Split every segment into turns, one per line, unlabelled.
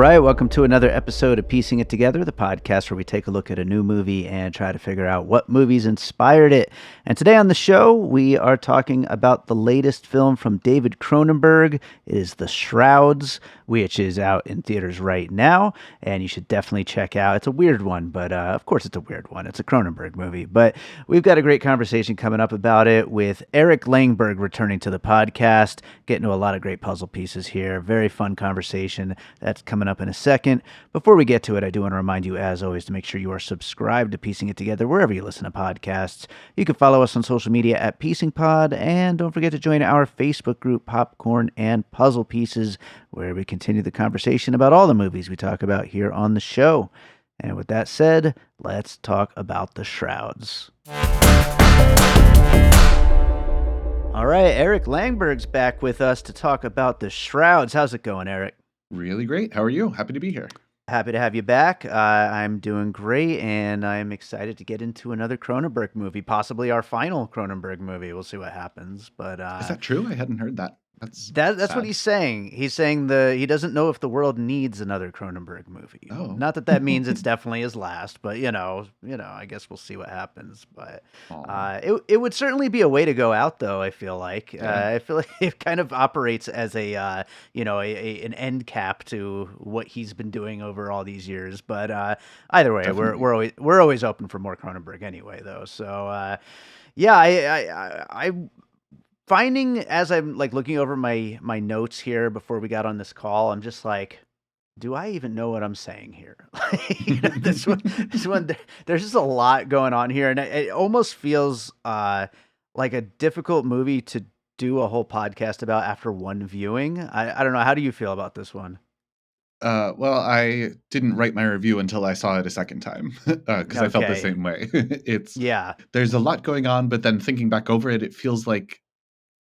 right, welcome to another episode of Piecing It Together, the podcast where we take a look at a new movie and try to figure out what movies inspired it. And today on the show, we are talking about the latest film from David Cronenberg. It is The Shrouds, which is out in theaters right now, and you should definitely check out. It's a weird one, but of course it's a weird one. It's a Cronenberg movie, but we've got a great conversation coming up about it with Eric Langberg returning to the podcast, getting to a lot of great puzzle pieces here. Very fun conversation. That's coming up in a second. Before we get to it, I do want to remind you, as always, to make sure you are subscribed to Piecing It Together wherever you listen to podcasts. You can follow us on social media at PiecingPod, and don't forget to join our Facebook group, Popcorn and Puzzle Pieces, where we continue the conversation about all the movies we talk about here on the show. And with that said, let's talk about The Shrouds. All right, Eric Langberg's back with us to talk about The Shrouds. How's it going, Eric?
Really great. How are you? Happy to be here.
Happy to have you back. I'm doing great, and I'm excited to get into another Cronenberg movie, possibly our final Cronenberg movie. We'll see what happens. But
Is that true? I hadn't heard that. That's
that's what
sad.
he's saying. He's saying he doesn't know if the world needs another Cronenberg movie.
Oh.
Not that means it's definitely his last, but I guess we'll see what happens. But
Aw.
it would certainly be a way to go out, though. I feel like
Yeah.
I feel like it kind of operates as an end cap to what he's been doing over all these years. But either way,
Definitely.
we're always open for more Cronenberg anyway, though. So yeah, I finding, as I'm like looking over my notes here before we got on this call, I'm just like, do I even know what I'm saying here? This one, there's just a lot going on here, and it almost feels like a difficult movie to do a whole podcast about after one viewing. I don't know. How do you feel about this one?
Well, I didn't write my review until I saw it a second time because I felt the
Okay.
same way.
Yeah.
There's a lot going on, but then thinking back over it, it feels like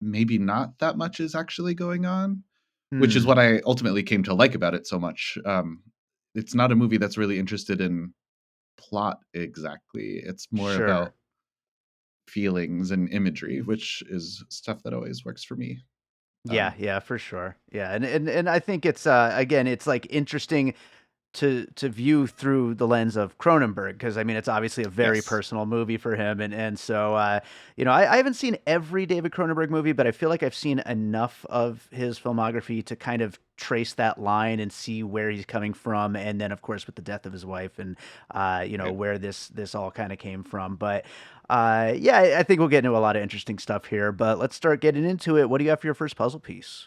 maybe not that much is actually going on, which is
Hmm.
what I ultimately came to like about it so much. It's not a movie that's really interested in plot exactly. It's more
Sure.
about feelings and imagery, which is stuff that always works for me.
Yeah,
Um,
yeah, for sure. Yeah, and I think it's again, it's like interesting to view through the lens of Cronenberg, because I mean it's obviously a very
yes.
personal movie for him, and so I haven't seen every David Cronenberg movie, but I feel like I've seen enough of his filmography to kind of trace that line and see where he's coming from, and then of course with the death of his wife and
Yeah.
where this all kind of came from. But yeah, I think we'll get into a lot of interesting stuff here. But let's start getting into it. What do you have for your first puzzle piece?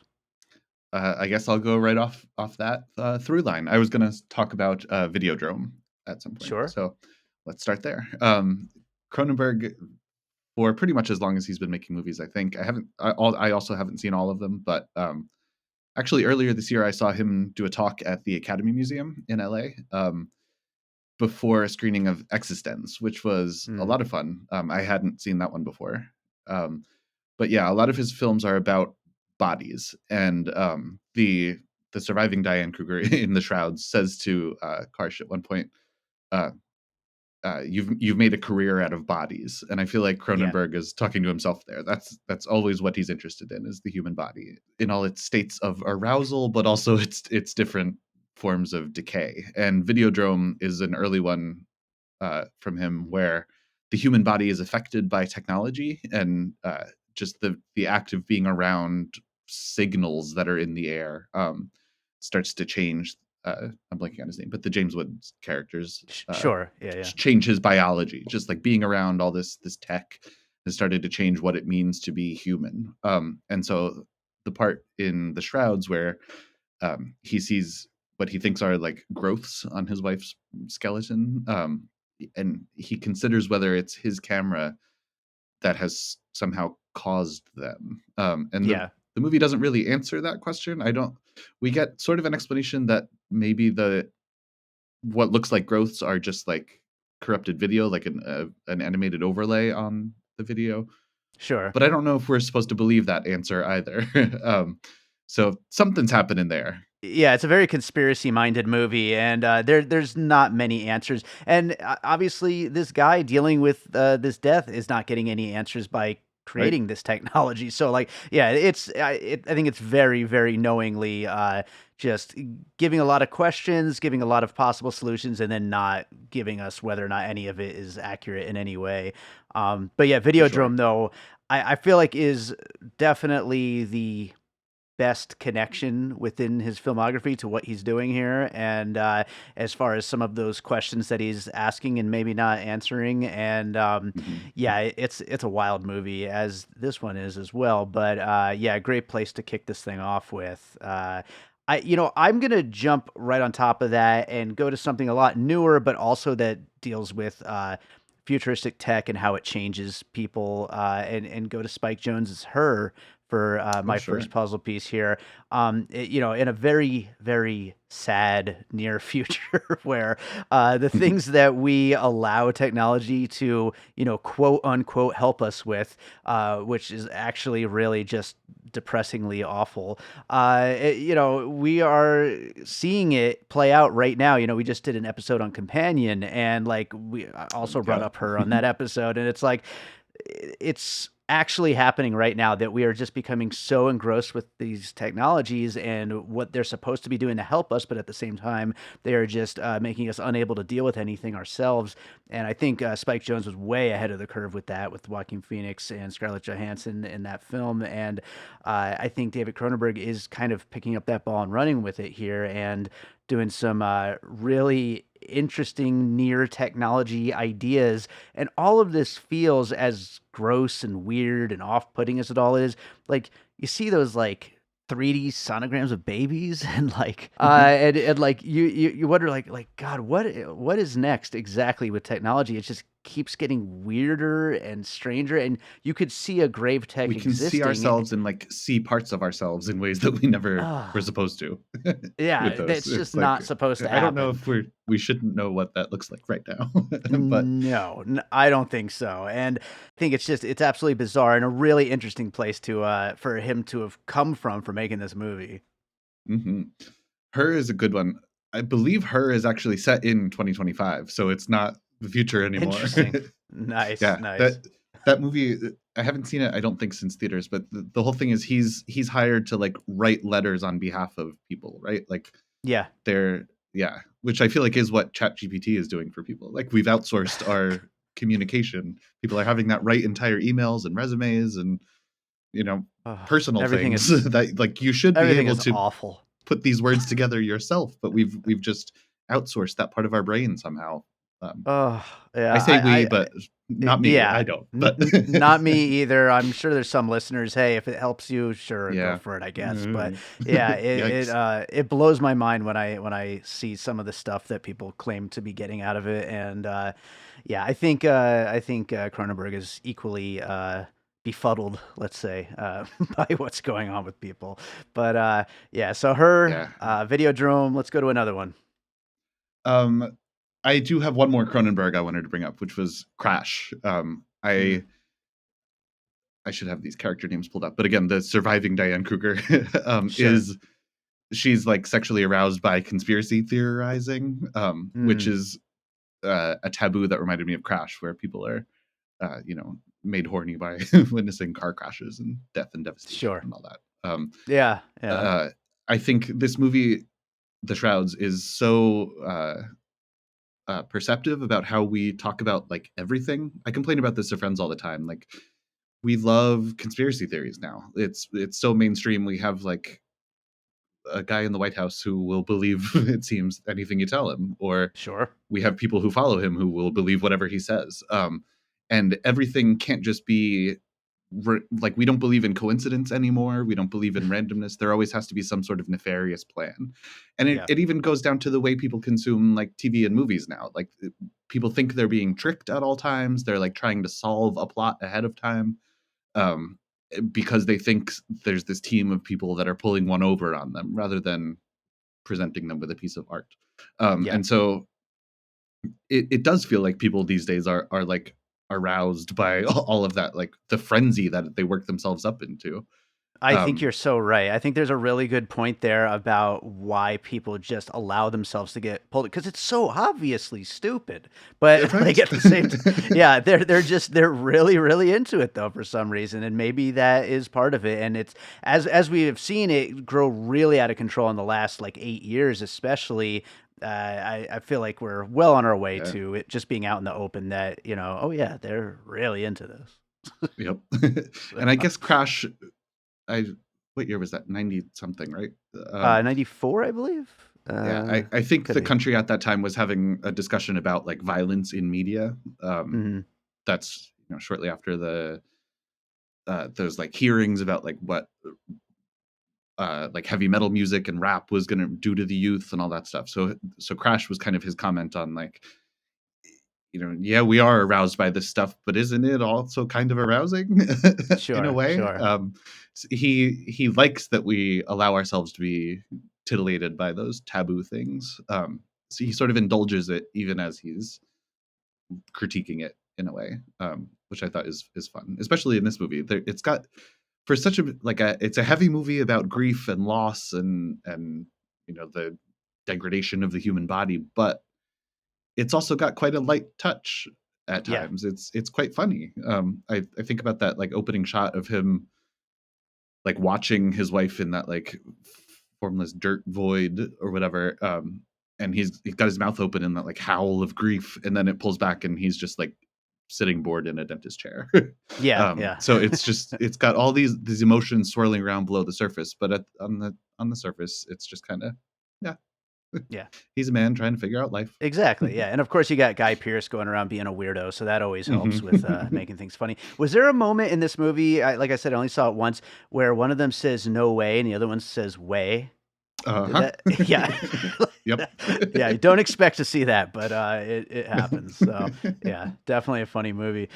I guess I'll go right off that through line. I was going to talk about Videodrome at some point,
Sure.
so let's start there. Cronenberg, for pretty much as long as he's been making movies, I think I also haven't seen all of them, but actually earlier this year I saw him do a talk at the Academy Museum in LA before a screening of Existence, which was a
Hmm.
lot of fun. I hadn't seen that one before. Um, but yeah, a lot of his films are about bodies, and the surviving Diane Kruger in The Shrouds says to Karsh at one point, uh, "You've made a career out of bodies," and I feel like
Yeah.
Cronenberg is talking to himself there. That's always what he's interested in, is the human body in all its states of arousal, but also its different forms of decay. And Videodrome is an early one from him, where the human body is affected by technology, and just the act of being around signals that are in the air starts to change. I'm blanking on his name, but the James Woods characters
Sure. Yeah. Yeah.
change his biology. Just like being around all this tech has started to change what it means to be human. And so the part in The Shrouds where he sees what he thinks are like growths on his wife's skeleton, and he considers whether it's his camera that has somehow caused them. And
Yeah.
the movie doesn't really answer that question. I don't. We get sort of an explanation that maybe the what looks like growths are just like corrupted video, like an animated overlay on the video.
Sure.
But I don't know if we're supposed to believe that answer either. So something's happening there.
Yeah, it's a very conspiracy-minded movie, and there's not many answers. And obviously, this guy dealing with this death is not getting any answers by
Right.
creating this technology. So like, yeah, I think it's very, very knowingly just giving a lot of questions, giving a lot of possible solutions, and then not giving us whether or not any of it is accurate in any way. But yeah,
For sure.
Videodrome though, I feel like is definitely the best connection within his filmography to what he's doing here. And as far as some of those questions that he's asking and maybe not answering, and
Mhm.
yeah, it's a wild movie as this one is as well. But yeah, great place to kick this thing off with. I'm gonna jump right on top of that and go to something a lot newer, but also that deals with futuristic tech and how it changes people. And go to Spike Jonze's Her for
Oh,
my
sure.
first puzzle piece here. In a very, very sad near future where the things that we allow technology to, quote unquote, help us with, which is actually really just depressingly awful. We are seeing it play out right now. We just did an episode on Companion, and like we also brought
Yeah.
up Her on that episode, and it's like it's actually happening right now that we are just becoming so engrossed with these technologies and what they're supposed to be doing to help us, but at the same time, they are just making us unable to deal with anything ourselves. And I think Spike Jonze was way ahead of the curve with that, with Joaquin Phoenix and Scarlett Johansson in that film. And I think David Cronenberg is kind of picking up that ball and running with it here and doing some really interesting near technology ideas. And all of this feels as gross and weird and off-putting as it all is. Like you see those like 3D sonograms of babies and like and like you wonder like God, what is next exactly with technology? It just keeps getting weirder and stranger, and you could see a grave tech
We can see
existing.
ourselves and like see parts of ourselves in ways that we never were
Ah,
supposed to with
yeah,
those.
that's
It's
just
like
not supposed to
I don't know
happen.
if we shouldn't know what that looks like right now. But
No, I don't think so. And I think it's absolutely bizarre and a really interesting place to for him to have come from for making this movie.
mhm. Her is a good one. I believe Her is actually set in 2025, so it's not the future anymore.
Interesting. Nice,
Yeah,
nice.
that movie, I haven't seen it, I don't think, since theaters, but the whole thing is he's hired to like write letters on behalf of people, right? Like
Yeah.
they're yeah, which I feel like is what ChatGPT is doing for people. Like we've outsourced our communication. People are having that write entire emails and resumes and you know
Ugh,
personal
everything
things
is
that like you should be
everything
able
is
to
awful.
put these words together yourself, but we've just outsourced that part of our brain somehow. Um,
Oh,
I
yeah.
say we, but not me. I
Yeah.
don't. But
Not me either. I'm sure there's some listeners. Hey, if it helps you, sure, go
yeah.
for it, I guess. But yeah,
Yikes.
it blows my mind when I see some of the stuff that people claim to be getting out of it. And yeah, I think Cronenberg is equally befuddled, let's say, by what's going on with people. But yeah, so Her,
Yeah.
Videodrome. Let's go to another one.
Um, I do have one more Cronenberg I wanted to bring up, which was Crash.
Mm,
I should have these character names pulled up, but again, the surviving Diane Kruger
sure.
is she's like sexually aroused by conspiracy theorizing, which
Mm,
is a taboo that reminded me of Crash, where people are made horny by witnessing car crashes and death and devastation
sure.
and all that.
Yeah, yeah,
Uh, I think this movie, The Shrouds, is so perceptive about how we talk about like everything. I complain about this to friends all the time. Like we love conspiracy theories now. It's so mainstream. We have like a guy in the White House who will believe it seems anything you tell him, or
sure.
we have people who follow him who will believe whatever he says. And everything can't just be like we don't believe in coincidence anymore. We don't believe in randomness. There always has to be some sort of nefarious plan. And it,
Yeah,
it even goes down to the way people consume like TV and movies now. Like people think they're being tricked at all times. They're like trying to solve a plot ahead of time. Um, because they think there's this team of people that are pulling one over on them rather than presenting them with a piece of art.
yeah.
And so it does feel like people these days are like aroused by all of that, like the frenzy that they work themselves up into.
I think you're so right. I think there's a really good point there about why people just allow themselves to get pulled because it's so obviously stupid. But
Right.
like at the same time, yeah, they're really into it though for some reason, and maybe that is part of it. And it's as we have seen it grow really out of control in the last like 8 years, especially. I feel like we're well on our way
Yeah.
to it just being out in the open that, oh yeah, they're really into this.
Yep. And I guess Crash, I what year was that? 90 something, right?
94, I believe.
Yeah, I think
Could
the
be.
country at that time was having a discussion about like violence in media.
Mhm.
That's shortly after those like hearings about like what like heavy metal music and rap was going to do to the youth and all that stuff. So Crash was kind of his comment on like, yeah, we are aroused by this stuff, but isn't it also kind of arousing in a
Sure,
way?
sure.
He likes that we allow ourselves to be titillated by those taboo things. So he sort of indulges it even as he's critiquing it in a way, which I thought is fun, especially in this movie. It's got for such it's a heavy movie about grief and loss and the degradation of the human body, but it's also got quite a light touch at
Yeah.
times. It's quite funny. I think about that like opening shot of him like watching his wife in that like formless dirt void or whatever. And he's got his mouth open in that like howl of grief, and then it pulls back and he's just like sitting bored in a dentist chair.
Yeah, yeah.
So it's got all these emotions swirling around below the surface, but on the surface, it's just kind of yeah.
Yeah.
He's a man trying to figure out life.
Exactly. Yeah. And of course you got Guy Pearce going around being a weirdo, so that always helps with
Mhm.
making things funny. Was there a moment in this movie, like I said, I only saw it once, where one of them says no way and the other one says way? Did
Uh-huh.
that yeah.
Yep.
Yeah, you don't expect to see that, but it happens. So yeah, definitely a funny movie.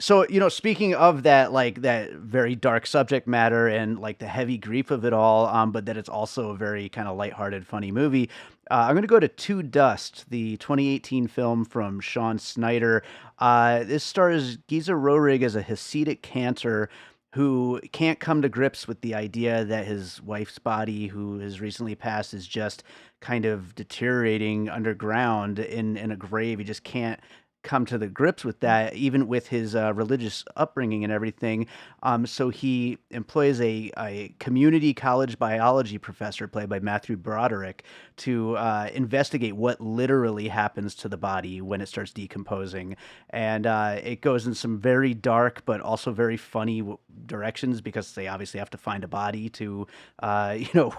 So speaking of that, like that very dark subject matter and like the heavy grief of it all, but that it's also a very kind of lighthearted, funny movie. I'm going to go to To Dust, the 2018 film from Sean Snyder. This stars Giza Rohrig as a Hasidic cantor who can't come to grips with the idea that his wife's body, who has recently passed, is just kind of deteriorating underground in a grave. He just can't come to the grips with that, even with his religious upbringing and everything. So he employs a community college biology professor, played by Matthew Broderick, to investigate what literally happens to the body when it starts decomposing. And it goes in some very dark but also very funny directions because they obviously have to find a body to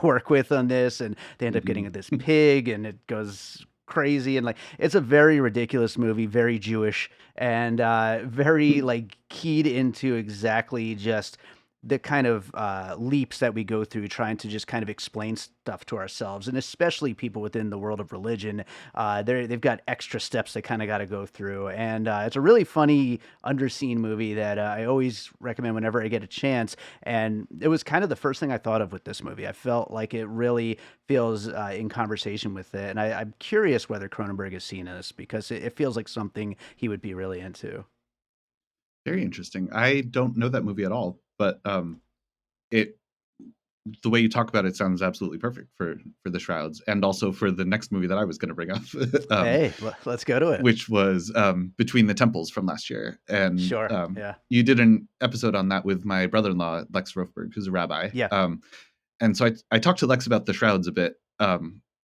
work with on this, and they end up getting
Mhm.
this pig and it goes crazy, and like it's a very ridiculous movie, very Jewish, and very like keyed into exactly just the kind of leaps that we go through trying to just kind of explain stuff to ourselves, and especially people within the world of religion. They've got extra steps they kind of got to go through, and it's a really funny underseen movie that I always recommend whenever I get a chance. And it was kind of the first thing I thought of with this movie. I felt like it really feels in conversation with it, and I'm curious whether Cronenberg has seen this because it feels like something he would be really into.
Very interesting. I don't know that movie at all, but it the way you talk about it sounds absolutely perfect for the Shrouds, and also for the next movie that I was going to bring up,
Hey, let's go to it.
which was Between the Temples from last year. And
Sure. Yeah.
you did an episode on that with my brother-in-law Lex Rofberg, who's a rabbi.
Yeah.
And so I talked to Lex about the Shrouds a bit,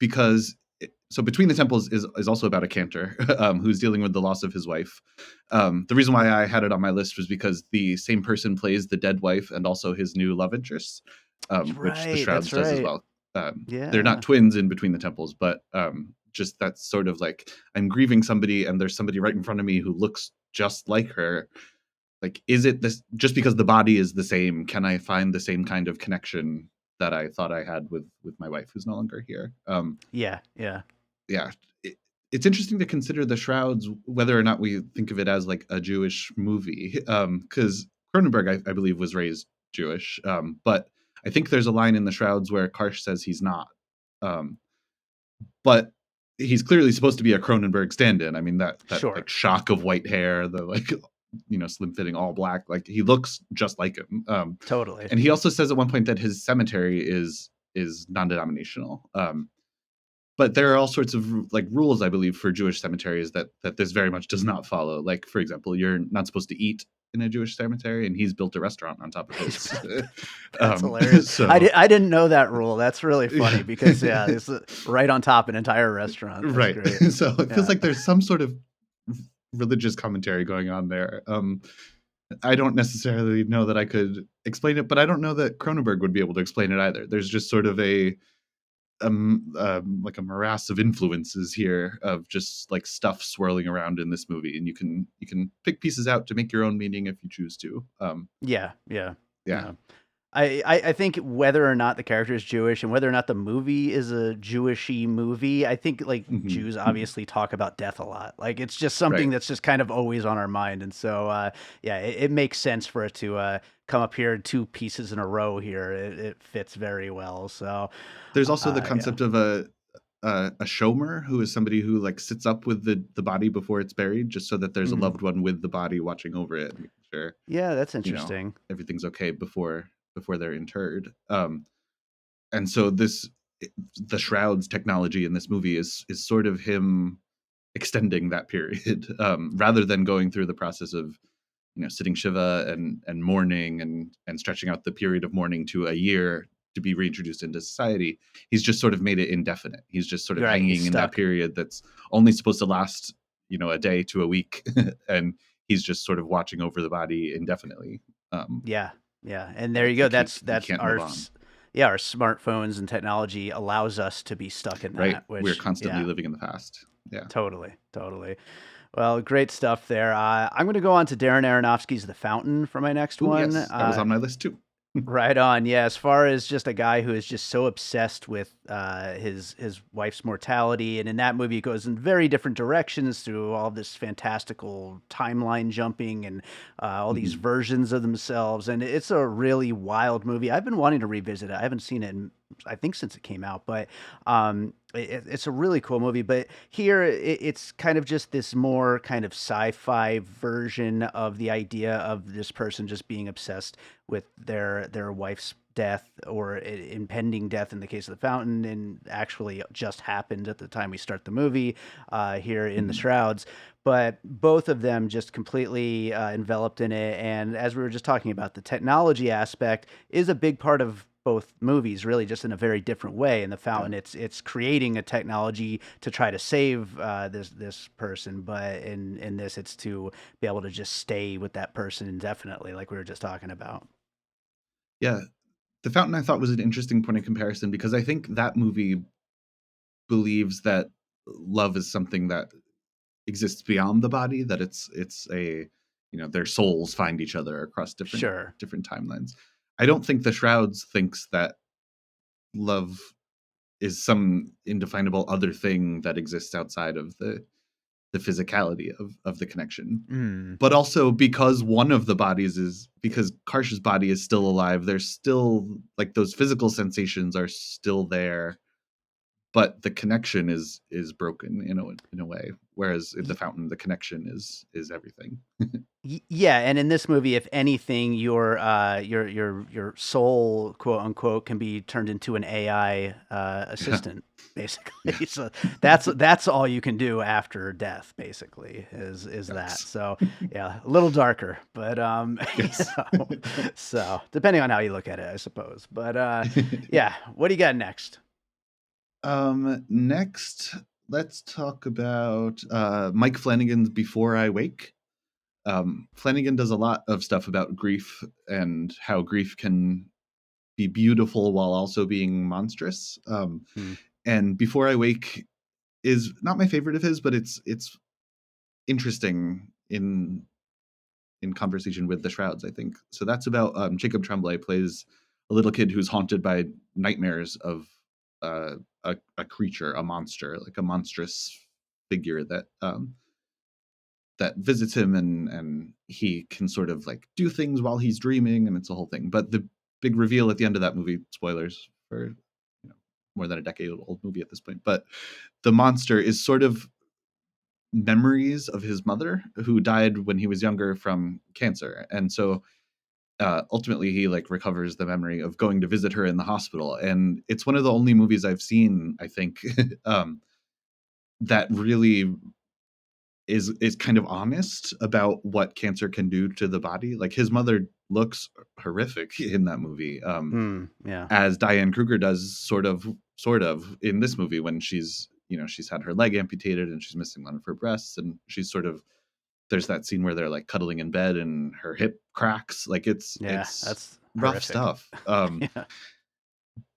because so Between the Temples is also about a cantor who's dealing with the loss of his wife. The reason why I had it on my list was because the same person plays the dead wife and also his new love interest, which the
Right.
Shrouds
That's
does as
right.
well. They're not
Yeah.
twins in Between the Temples, but just that's sort of like I'm grieving somebody and there's somebody right in front of me who looks just like her. Like, is it this just because the body is the same? Can I find the same kind of connection that I thought I had with my wife who's no longer here?
Yeah. Yeah.
Yeah, it's interesting to consider the Shrouds, whether or not we think of it as like a Jewish movie, because Cronenberg, I believe, was raised Jewish, but I think there's a line in the Shrouds where Karsh says he's not, um, but he's clearly supposed to be a Cronenberg stand-in. I mean that
Sure.
like shock of white hair, the like slim fitting, all black. Like he looks just like him.
Totally.
And he also says at one point that his cemetery is non-denominational. But there are all sorts of like rules, I believe, for Jewish cemeteries that this very much does not follow. Like, for example, you're not supposed to eat in a Jewish cemetery, and he's built a restaurant on top of his.
That's hilarious.
So
I didn't know that rule. That's really funny because it's right on top an entire restaurant. That's
right.
great.
So it feels like there's some sort of religious commentary going on there. I don't necessarily know that I could explain it, but I don't know that Cronenberg would be able to explain it either. There's just sort of like a morass of influences here of just like stuff swirling around in this movie, and you can pick pieces out to make your own meaning if you choose to.
Yeah.
Yeah.
I think whether or not the character is Jewish and whether or not the movie is a Jewishy movie, I think like Jews obviously talk about death a lot. Like it's just something
Right.
that's just kind of always on our mind. And so, it makes sense for it to come up here in two pieces in a row here. It fits very well. So
There's also the
yeah.
concept of a shomer, who is somebody who like sits up with the body before it's buried, just so that there's a loved one with the body watching over it, making sure
Yeah, that's interesting.
everything's okay before they're interred. And so the Shrouds technology in this movie is sort of him extending that period, rather than going through the process of sitting shiva and mourning and stretching out the period of mourning to a year to be reintroduced into society. He's just sort of made it indefinite. He's just sort of
Right, he's
hanging in that
stuck.
period that's only supposed to last a day to a week, and he's just sort of watching over the body indefinitely.
Yeah. And there you go.
Like
That's
he can't move on.
our smartphones and technology allows us to be stuck in
Right.
that, which
We're constantly living in the past. Yeah.
Totally. Well, great stuff there. I'm going to go on to Darren Aronofsky's The Fountain for my next
Ooh,
one.
yes, that was on my list too.
Right on. Yeah, as far as just a guy who is just so obsessed with his wife's mortality, and in that movie, it goes in very different directions through all this fantastical timeline jumping and all these versions of themselves, and it's a really wild movie. I've been wanting to revisit it. I haven't seen it I think since it came out, but it's a really cool movie. But here, it's kind of just this more kind of sci-fi version of the idea of this person just being obsessed with their wife's death or impending death in the case of the fountain, and actually just happened at the time we start the movie here in the Shrouds. But both of them just completely enveloped in it. And as we were just talking about, the technology aspect is a big part of both movies, really, just in a very different way. In the fountain, it's creating a technology to try to save this person, but in this, it's to be able to just stay with that person indefinitely, like we were just talking about.
Yeah. The Fountain, I thought, was an interesting point of comparison because I think that movie believes that love is something that exists beyond the body, that it's a their souls find each other across
Sure.
different timelines. I don't think the Shrouds thinks that love is some indefinable other thing that exists outside of the physicality of the connection.
Mm.
But also because one of the bodies is because Karsh's body is still alive, there's still like those physical sensations are still there, but the connection is broken in a way. Whereas in the fountain, the connection is everything.
Yeah, and in this movie, if anything, your soul, quote unquote, can be turned into an AI assistant, basically. So that's all you can do after death, basically, is that.
Yes.
So yeah, a little darker, but
Yes.
so depending on how you look at it, I suppose. But yeah, what do you got next?
Next, let's talk about Mike Flanagan's Before I Wake. Flanagan does a lot of stuff about grief and how grief can be beautiful while also being monstrous.
Hmm.
And Before I Wake is not my favorite of his, but it's interesting in conversation with the Shrouds, I think. So that's about Jacob Tremblay plays a little kid who's haunted by nightmares of a creature, a monster, like a monstrous figure that visits him, and he can sort of like do things while he's dreaming, and it's a whole thing. But the big reveal at the end of that movie, spoilers for more than a decade old movie at this point, but the monster is sort of memories of his mother who died when he was younger from cancer. And so ultimately he like recovers the memory of going to visit her in the hospital. And it's one of the only movies I've seen, I think, that really is kind of honest about what cancer can do to the body. Like his mother looks horrific in that movie,
Yeah.
as Diane Kruger does sort of in this movie when she's, she's had her leg amputated and she's missing one of her breasts, and she's sort of, there's that scene where they're like cuddling in bed and her hip cracks. Like
Yeah.
it's
That's
rough
horrific.
stuff.
Yeah.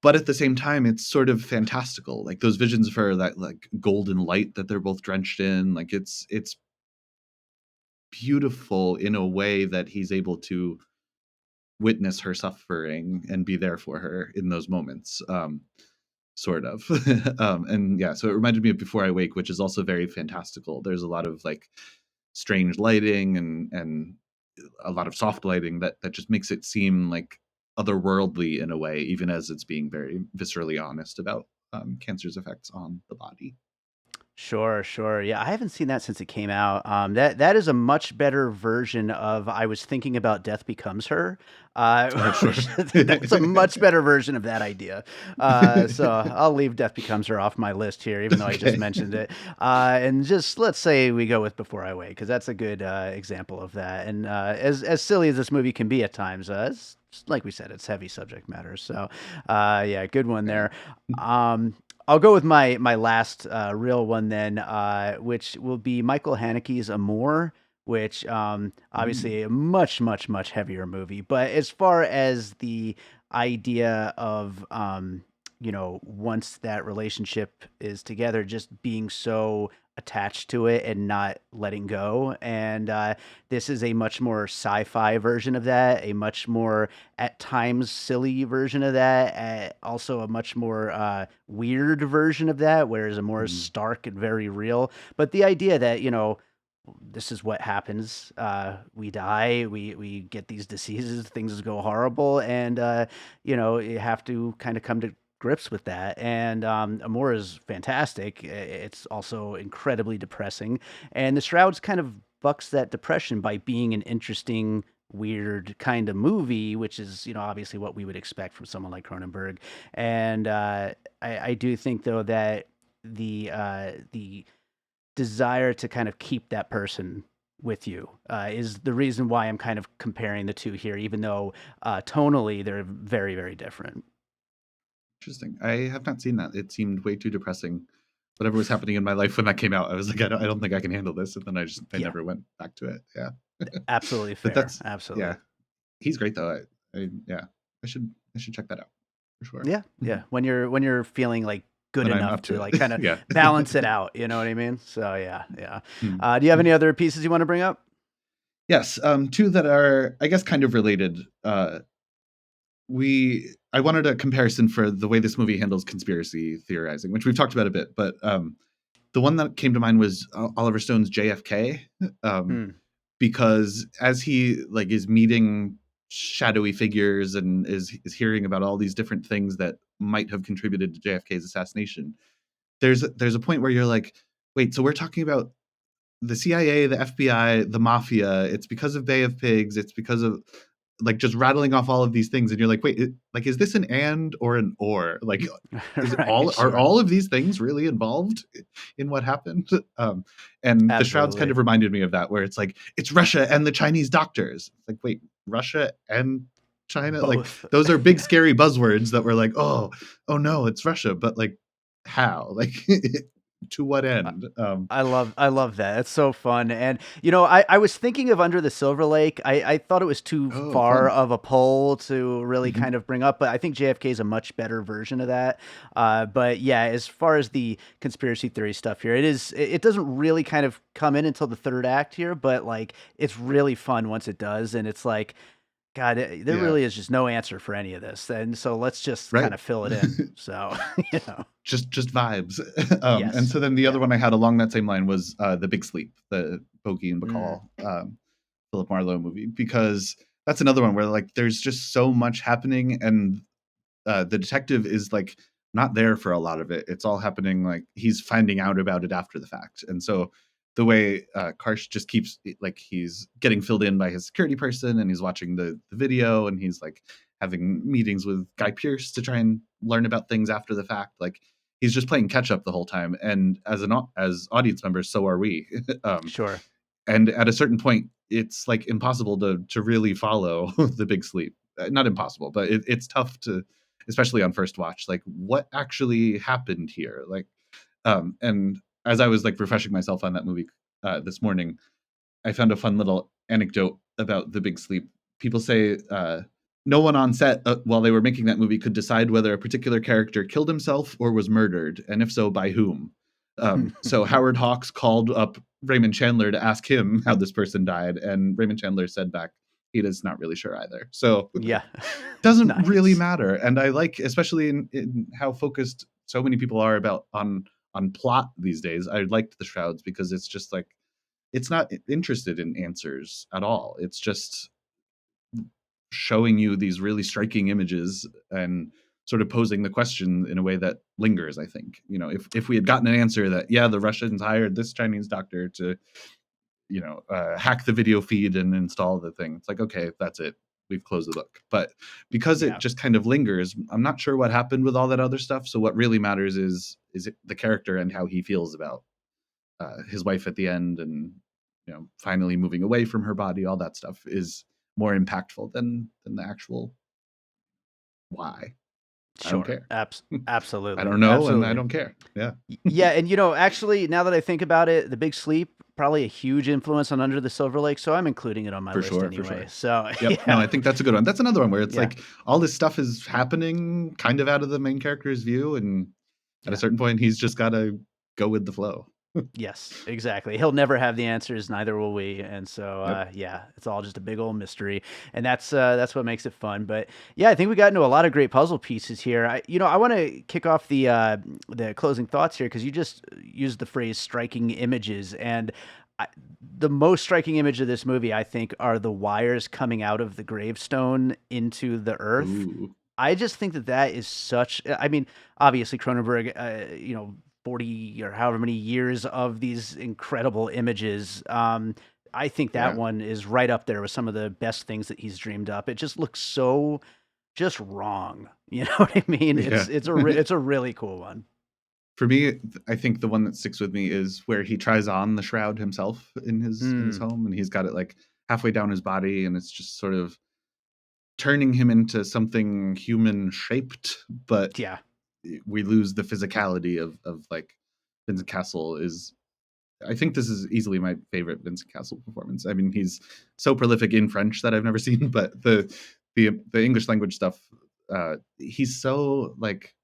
But at the same time, it's sort of fantastical. Like those visions of her, that like golden light that they're both drenched in. Like it's beautiful in a way that he's able to witness her suffering and be there for her in those moments. Sort of. And yeah, so it reminded me of Before I Wake, which is also very fantastical. There's a lot of like strange lighting and a lot of soft lighting that just makes it seem like otherworldly in a way, even as it's being very viscerally honest about cancer's effects on the body.
Sure, sure. Yeah, I haven't seen that since it came out. That is a much better version of I was thinking about Death Becomes Her,
Oh, sure.
which that's a much better version of that idea. So I'll leave Death Becomes Her off my list here, even though I just
Okay.
mentioned it. And just let's say we go with Before I Wake, because that's a good example of that. And as silly as this movie can be at times, it's, like we said, it's heavy subject matter. So yeah, good one
Yeah.
there. I'll go with my last real one then, which will be Michael Haneke's Amour, which
Mm.
obviously a much heavier movie. But as far as the idea of once that relationship is together, just being so attached to it and not letting go. And this is a much more sci-fi version of that, a much more at times silly version of that, also a much more weird version of that, whereas a more
Mm.
stark and very real. But the idea that this is what happens. We die. We get these diseases. Things go horrible, and you have to kind of come to grips with that. And Amore is fantastic. It's also incredibly depressing, and the Shrouds kind of bucks that depression by being an interesting, weird kind of movie, which is obviously what we would expect from someone like Cronenberg. And I do think though that the desire to kind of keep that person with you is the reason why I'm kind of comparing the two here, even though tonally they're very different.
Interesting. I have not seen that. It seemed way too depressing. Whatever was happening in my life when that came out, I was like, I don't think I can handle this, and then I
Yeah,
never went back to it. Yeah.
absolutely
But
fair.
that's,
Absolutely.
yeah, he's great though. Yeah, I should check that out for sure.
Yeah,
Mhm.
yeah. When you're feeling like good
When I'm
enough
up
to
to
like
it.
kind of
Yeah.
balance it out, you know what I mean? So yeah, yeah.
Mm.
Do you have any other pieces you want to bring up?
Yes, two that are, I guess, kind of related. I wanted a comparison for the way this movie handles conspiracy theorizing, which we've talked about a bit, but the one that came to mind was Oliver Stone's JFK, um,
Hmm.
because as he like is meeting shadowy figures and is hearing about all these different things that might have contributed to JFK's assassination, there's a point where you're like, wait, so we're talking about the CIA, the FBI, the mafia. It's because of Bay of Pigs. It's because of like just rattling off all of these things, and you're like, wait, like is this an and or an or? Like, is it
Right.
all? Are
Sure.
all of these things really involved in what happened? And the Shrouds kind
Absolutely.
of reminded me of that, where it's like it's Russia and the Chinese doctors. It's like, wait, Russia and China? Like
Both.
those are big scary buzzwords that were like, oh no, it's Russia, but like how? Like to what end?
I love that. It's so fun. And I was thinking of Under the Silver Lake. I thought it was too
Oh,
far
fun.
of a pull to really
Mhm.
kind of bring up, but I think JFK is a much better version of that. But yeah, as far as the conspiracy theory stuff here, it doesn't really kind of come in until the third act here, but like it's really fun once it does, and it's like God, there
Yeah.
really is just no answer for any of this, and so let's just kind
Right.
of fill it in. So, you know,
Just vibes. And
yes,
so then the other
yeah.
one I had along that same line was The Big Sleep, the Bogey and
Mm.
Bacall Philip Marlowe movie, because that's another one where like there's just so much happening, and the detective is like not there for a lot of it. It's all happening like he's finding out about it after the fact, and so the way Karsh just keeps like he's getting filled in by his security person, and he's watching the video, and he's like having meetings with Guy Pearce to try and learn about things after the fact. Like he's just playing catch up the whole time. And as audience members, so are we.
Sure.
And at a certain point, it's like impossible to really follow the big sleep. Not impossible, but it's tough to, especially on first watch. Like what actually happened here? Like, and as I was like refreshing myself on that movie this morning, I found a fun little anecdote about The Big Sleep. People say no one on set while they were making that movie could decide whether a particular character killed himself or was murdered, and if so, by whom. So Howard Hawks called up Raymond Chandler to ask him how this person died, and Raymond Chandler said back, he is not really sure either. So
Yeah.
doesn't really
Nice.
matter. And I like, especially in how focused so many people are about on plot these days. I liked the Shrouds because it's just like it's not interested in answers at all. It's just showing you these really striking images and sort of posing the question in a way that lingers. I think, you know, if we had gotten an answer that, yeah, the Russians hired this Chinese doctor to, you know, hack the video feed and install the thing, it's like, okay, that's it, we've closed the book. But because it
Yeah.
just kind of lingers, I'm not sure what happened with all that other stuff. So what really matters is it the character and how he feels about his wife at the end, and you know, finally moving away from her body. All that stuff is more impactful than the actual why. I don't
Sure.
care. I
Absolutely.
don't know, and I
Absolutely.
don't care. Yeah,
Yeah, and actually, now that I think about it, The Big Sleep probably a huge influence on Under the Silver Lake, so I'm including it on my
for
list
sure, for
anyway.
sure.
So
Yep. No,
yeah,
I think that's a good one. That's another one where it's
yeah,
like all this stuff is happening kind of out of the main character's view, and at a
yeah.
certain point, he's just got to go with the flow.
Yes, exactly. He'll never have the answers, neither will we. And so,
Yep.
yeah, it's all just a big old mystery, and that's what makes it fun. But yeah, I think we got into a lot of great puzzle pieces here. I want to kick off the closing thoughts here because you just used the phrase "striking images," and I, the most striking image of this movie, I think, are the wires coming out of the gravestone into the earth.
Ooh.
I just think that that is such. I mean, obviously Cronenberg, 40 or however many years of these incredible images. I think that
Yeah.
one is right up there with some of the best things that he's dreamed up. It just looks so just wrong. You know what I mean?
Yeah.
It's a really cool one.
For me, I think the one that sticks with me is where he tries on the shroud himself in his
Mm,
home, and he's got it like halfway down his body, and it's just sort of turning him into something human shaped, but
yeah,
we lose the physicality of like Vincent Cassell is. I think this is easily my favorite Vincent Cassell performance. I mean, he's so prolific in French that I've never seen, but the English language stuff, he's so like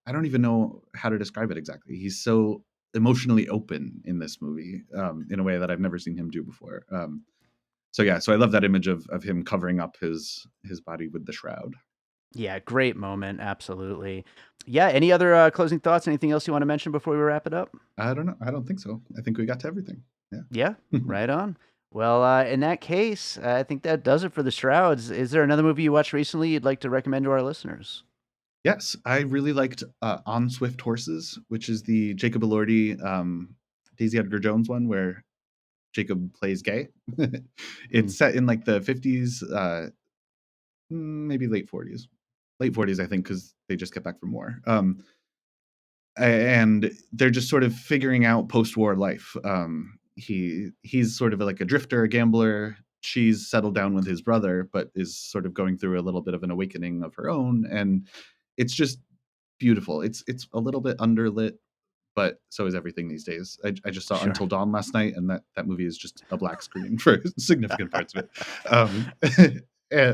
I don't even know how to describe it exactly. He's so emotionally open in this movie, in a way that I've never seen him do before. So yeah, so I love that image of him covering up his body with the shroud.
yeah, great moment, absolutely. Yeah, any other closing thoughts? Anything else you want to mention before we wrap it up?
I don't know. I don't think so. I think we got to everything.
Yeah,
Yeah.
right on. Well, in that case, I think that does it for the Shrouds. Is there another movie you watched recently you'd like to recommend to our listeners?
Yes, I really liked On Swift Horses, which is the Jacob Elordi, Daisy Edgar Jones one where Jacob plays gay.
Mm,
It's set in like the 50s, maybe late 40s. Late 40s, I think, because they just get back from war. And they're just sort of figuring out post-war life. He's sort of like a drifter, a gambler. She's settled down with his brother, but is sort of going through a little bit of an awakening of her own, and it's just beautiful. It's a little bit underlit, but so is everything these days. I just saw
sure.
Until Dawn last night, and that movie is just a black screen for significant parts of it.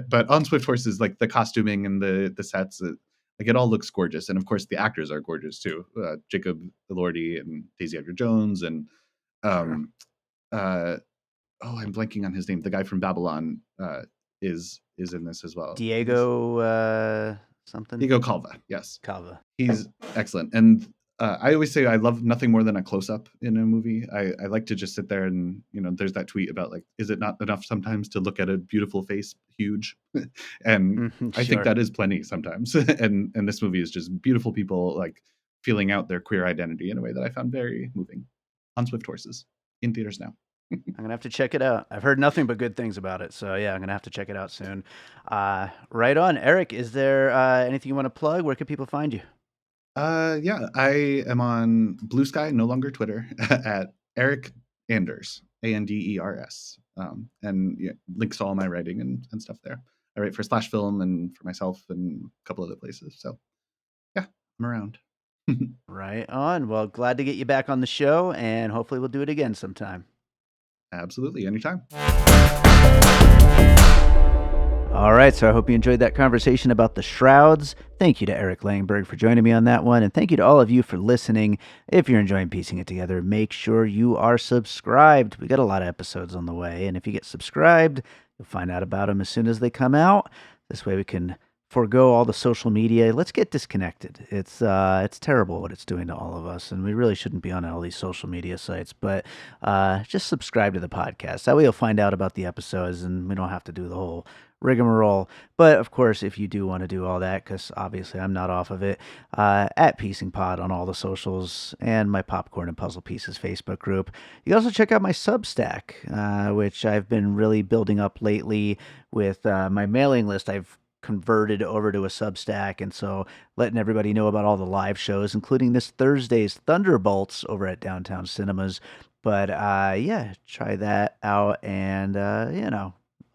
But on Swift Horses, like the costuming and the sets, like it all looks gorgeous, and of course the actors are gorgeous too. Jacob Elordi and Daisy Edgar Jones, and
Sure.
um, uh, oh, I'm blanking on his name. The guy from Babylon is in this as well.
Diego something?
Diego Calva. Yes,
Cava.
he's excellent. And I always say I love nothing more than a close up in a movie. I like to just sit there and, you know, there's that tweet about like, is it not enough sometimes to look at a beautiful face huge? And
Mhm,
I think
sure.
that is plenty sometimes. And this movie is just beautiful people like feeling out their queer identity in a way that I found very moving. on swift horses in theaters now.
I'm going to have to check it out. I've heard nothing but good things about it. So, yeah, I'm going to have to check it out soon. Right on. Eric, is there anything you want to plug? Where can people find you?
Yeah, I am on Blue Sky, no longer Twitter, at Eric Anders, Anders. And yeah, links to all my writing and stuff there. I write for Slash Film and for myself and a couple other places. So, yeah, I'm around.
Right on. Well, glad to get you back on the show, and hopefully we'll do it again sometime.
Absolutely, anytime.
All right, so I hope you enjoyed that conversation about the Shrouds. Thank you to Eric Langberg for joining me on that one, and thank you to all of you for listening. If you're enjoying piecing it together, make sure you are subscribed. We got a lot of episodes on the way, and if you get subscribed, you'll find out about them as soon as they come out. This way we can forego all the social media. Let's get disconnected. It's terrible what it's doing to all of us, and we really shouldn't be on all these social media sites. But just subscribe to the podcast. That way you'll find out about the episodes, and we don't have to do the whole rigmarole. But of course, if you do want to do all that, because obviously I'm not off of it, at Piecing Pod on all the socials and my Popcorn and Puzzle Pieces Facebook group. You can also check out my Substack, which I've been really building up lately with my mailing list. I've converted over to a Substack, and so letting everybody know about all the live shows, including this Thursday's Thunderbolts over at Downtown Cinemas. But yeah, try that out, and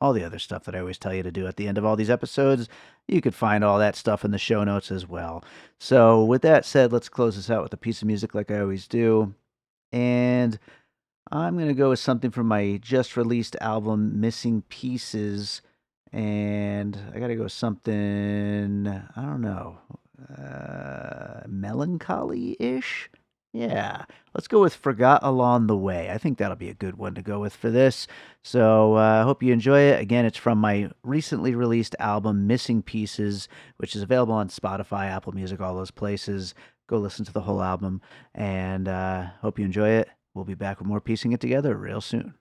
all the other stuff that I always tell you to do at the end of all these episodes. You could find all that stuff in the show notes as well. So with that said, let's close this out with a piece of music like I always do, and I'm going to go with something from my just released album, Missing Pieces. And I got to go something, I don't know, melancholy-ish? Yeah, let's go with Forgot Along the Way. I think that'll be a good one to go with for this. So I hope you enjoy it. Again, it's from my recently released album, Missing Pieces, which is available on Spotify, Apple Music, all those places. Go listen to the whole album, and hope you enjoy it. We'll be back with more Piecing It Together real soon.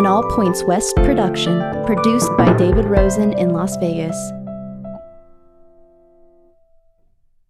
an All Points West production, produced by David Rosen in Las Vegas.